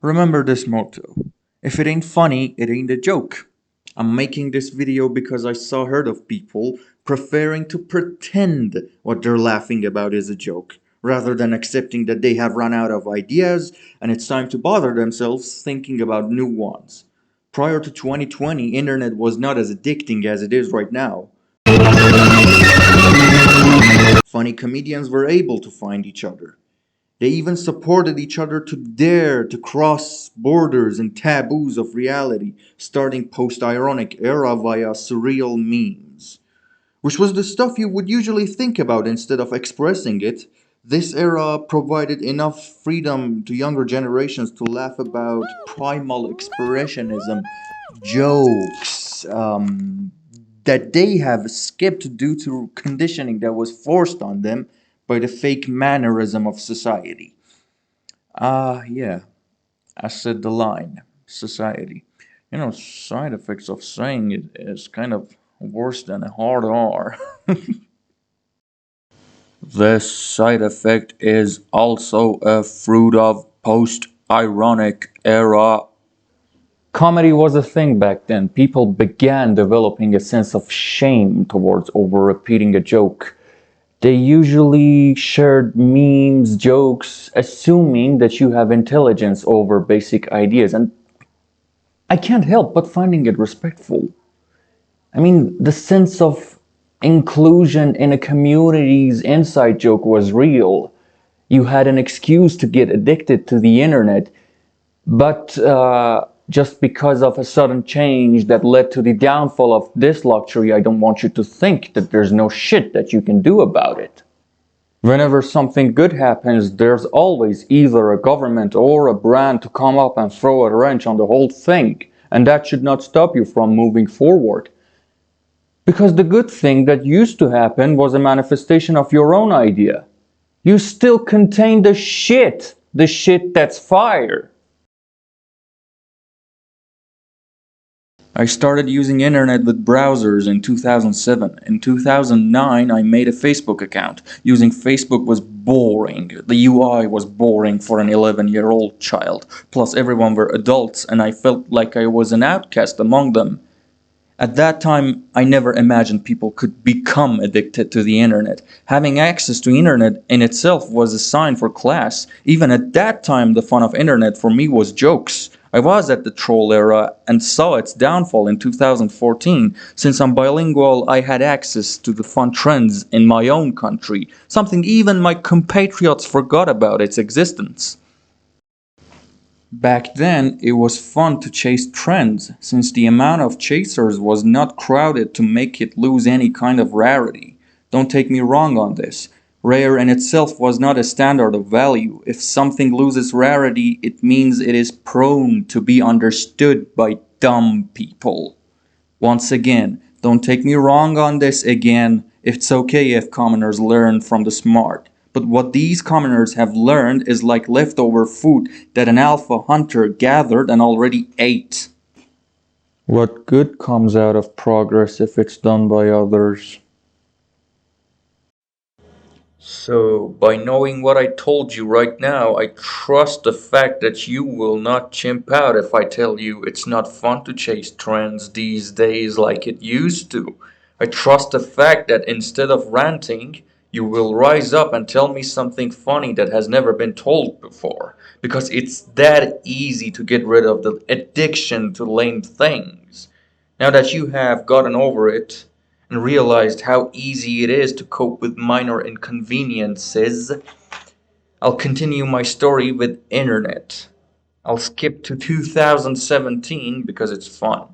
Remember this motto: if it ain't funny, it ain't a joke. I'm making this video because I saw herd of people preferring to pretend what they're laughing about is a joke, rather than accepting that they have run out of ideas and it's time to bother themselves thinking about new ones. Prior to 2020, internet was not as addicting as it is right now. Funny comedians were able to find each other. They even supported each other to dare to cross borders and taboos of reality, starting post-ironic era via surreal memes, which was the stuff you would usually think about instead of expressing it. This era provided enough freedom to younger generations to laugh about primal expressionism jokes that they have skipped due to conditioning that was forced on them by the fake mannerism of society. Yeah, I said the line, society. Side effects of saying it is kind of worse than a hard R. This side effect is also a fruit of post-ironic era. Comedy was a thing back then. People began developing a sense of shame towards over-repeating a joke. They usually shared memes, jokes, assuming that you have intelligence over basic ideas, and I can't help but finding it respectful. I mean, the sense of inclusion in a community's inside joke was real. You had an excuse to get addicted to the internet, but just because of a sudden change that led to the downfall of this luxury, I don't want you to think that there's no shit that you can do about it. Whenever something good happens, there's always either a government or a brand to come up and throw a wrench on the whole thing, and that should not stop you from moving forward. Because the good thing that used to happen was a manifestation of your own idea. You still contain the shit that's fire. I started using internet with browsers in 2007. In 2009, I made a Facebook account. Using Facebook was boring. The UI was boring for an 11-year-old child. Plus everyone were adults and I felt like I was an outcast among them. At that time, I never imagined people could become addicted to the internet. Having access to internet in itself was a sign for class. Even at that time, the fun of internet for me was jokes. I was at the troll era and saw its downfall in 2014. Since I'm bilingual, I had access to the fun trends in my own country, something even my compatriots forgot about its existence. Back then, it was fun to chase trends, since the amount of chasers was not crowded to make it lose any kind of rarity. Don't take me wrong on this. Rare in itself was not a standard of value. If something loses rarity, it means it is prone to be understood by dumb people. Once again, don't take me wrong on this again. It's okay if commoners learn from the smart. But what these commoners have learned is like leftover food that an alpha hunter gathered and already ate. What good comes out of progress if it's done by others? So, by knowing what I told you right now, I trust the fact that you will not chimp out if I tell you it's not fun to chase trends these days like it used to. I trust the fact that instead of ranting, you will rise up and tell me something funny that has never been told before. Because it's that easy to get rid of the addiction to lame things. Now that you have gotten over it, and realized how easy it is to cope with minor inconveniences, I'll continue my story with internet. I'll skip to 2017 because it's fun.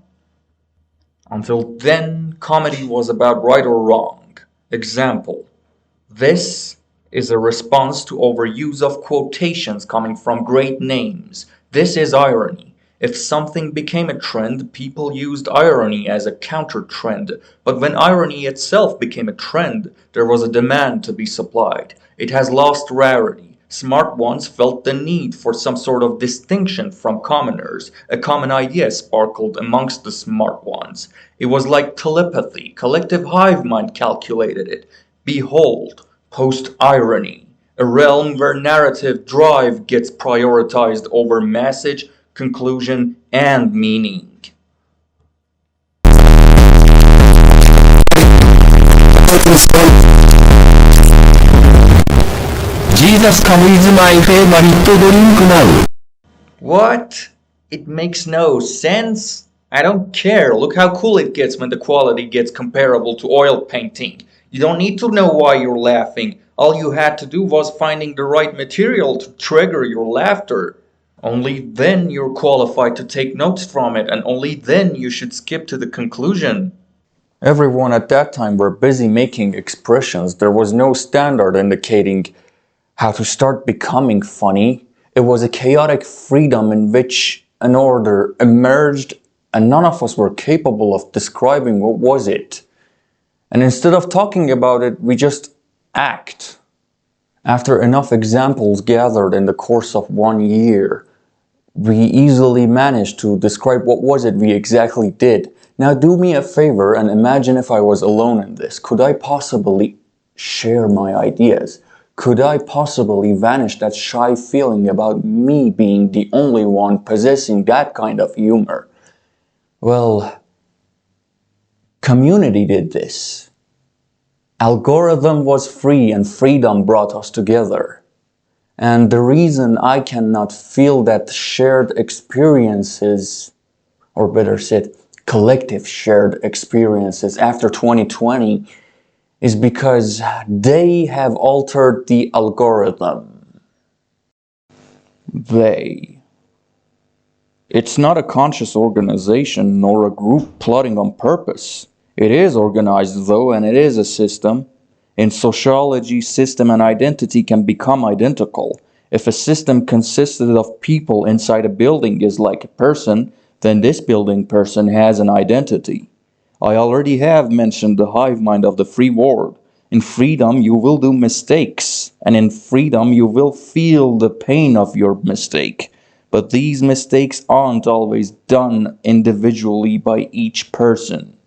Until then, comedy was about right or wrong. Example: this is a response to overuse of quotations coming from great names. This is irony. If something became a trend, people used irony as a counter-trend. But when irony itself became a trend, there was a demand to be supplied. It has lost rarity. Smart ones felt the need for some sort of distinction from commoners. A common idea sparkled amongst the smart ones. It was like telepathy. Collective hive mind calculated it. Behold, post-irony. A realm where narrative drive gets prioritized over message, conclusion, and meaning. Jesus come is my favorite drink now. What? It makes no sense? I don't care. Look how cool it gets when the quality gets comparable to oil painting. You don't need to know why you're laughing. All you had to do was finding the right material to trigger your laughter. Only then you're qualified to take notes from it, and only then you should skip to the conclusion. Everyone at that time were busy making expressions. There was no standard indicating how to start becoming funny. It was a chaotic freedom in which an order emerged, and none of us were capable of describing what was it. And instead of talking about it, we just act. After enough examples gathered in the course of 1 year, we easily managed to describe what was it we exactly did. Now do me a favor and imagine if I was alone in this. Could I possibly share my ideas? Could I possibly vanish that shy feeling about me being the only one possessing that kind of humor? Well, community did this. Algorithm was free and freedom brought us together. And the reason I cannot feel that shared experiences, or better said, collective shared experiences after 2020 is because they have altered the algorithm. They. It's not a conscious organization nor a group plotting on purpose. It is organized though, and it is a system. In sociology, system and identity can become identical. If a system consisted of people inside a building is like a person, then this building person has an identity. I already have mentioned the hive mind of the free world. In freedom, you will do mistakes, and in freedom, you will feel the pain of your mistake. But these mistakes aren't always done individually by each person.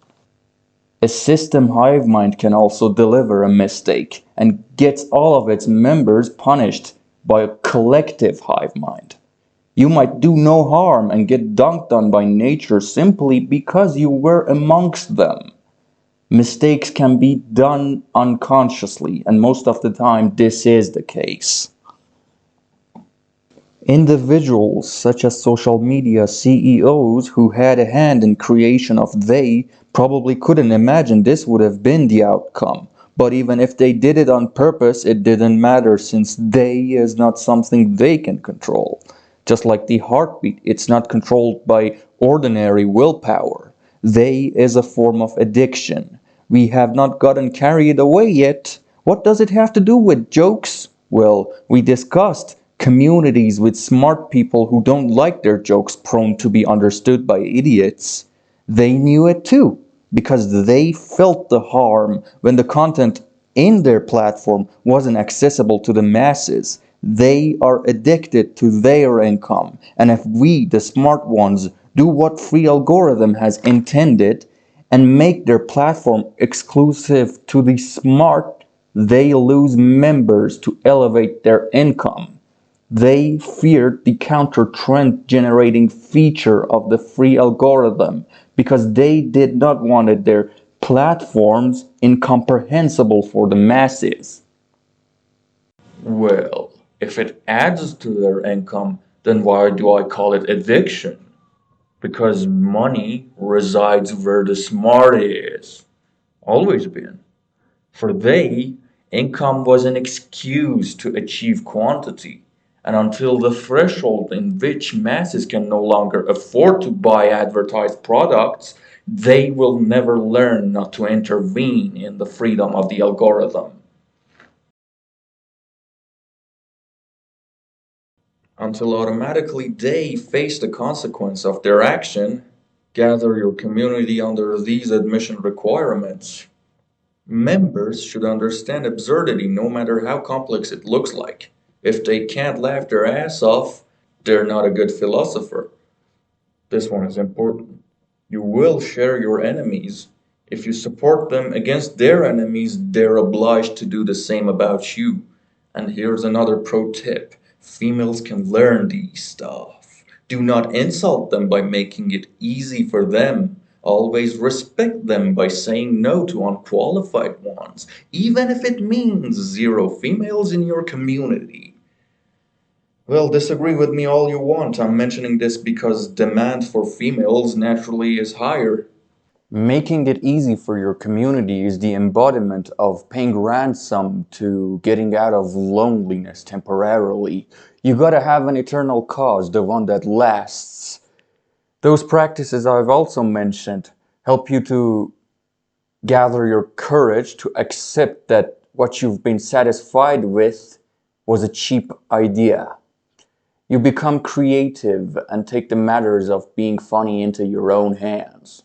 A system hive mind can also deliver a mistake and gets all of its members punished by a collective hive mind. You might do no harm and get dunked on by nature simply because you were amongst them. Mistakes can be done unconsciously, and most of the time this is the case. Individuals such as social media CEOs who had a hand in creation of they probably couldn't imagine this would have been the outcome. But even if they did it on purpose, it didn't matter since they is not something they can control. Just like the heartbeat, it's not controlled by ordinary willpower. They is a form of addiction. We have not gotten carried away yet. What does it have to do with jokes? Well, we discussed communities with smart people who don't like their jokes prone to be understood by idiots. They knew it too, because they felt the harm when the content in their platform wasn't accessible to the masses. They are addicted to their income, and if we, the smart ones, do what free algorithm has intended and make their platform exclusive to the smart, they lose members to elevate their income. They feared the counter-trend generating feature of the free algorithm because they did not want their platforms incomprehensible for the masses. Well, if it adds to their income, then why do I call it addiction? Because money resides where the smart is. Always been. For they, income was an excuse to achieve quantity. And until the threshold in which masses can no longer afford to buy advertised products, they will never learn not to intervene in the freedom of the algorithm. Until automatically they face the consequence of their action, gather your community under these admission requirements. Members should understand absurdity no matter how complex it looks like. If they can't laugh their ass off, they're not a good philosopher. This one is important. You will share your enemies. If you support them against their enemies, they're obliged to do the same about you. And here's another pro tip: females can learn these stuff. Do not insult them by making it easy for them. Always respect them by saying no to unqualified ones, even if it means zero females in your community. Well, disagree with me all you want. I'm mentioning this because demand for females naturally is higher. Making it easy for your community is the embodiment of paying ransom to getting out of loneliness temporarily. You gotta have an eternal cause, the one that lasts. Those practices I've also mentioned help you to gather your courage to accept that what you've been satisfied with was a cheap idea. You become creative and take the matters of being funny into your own hands.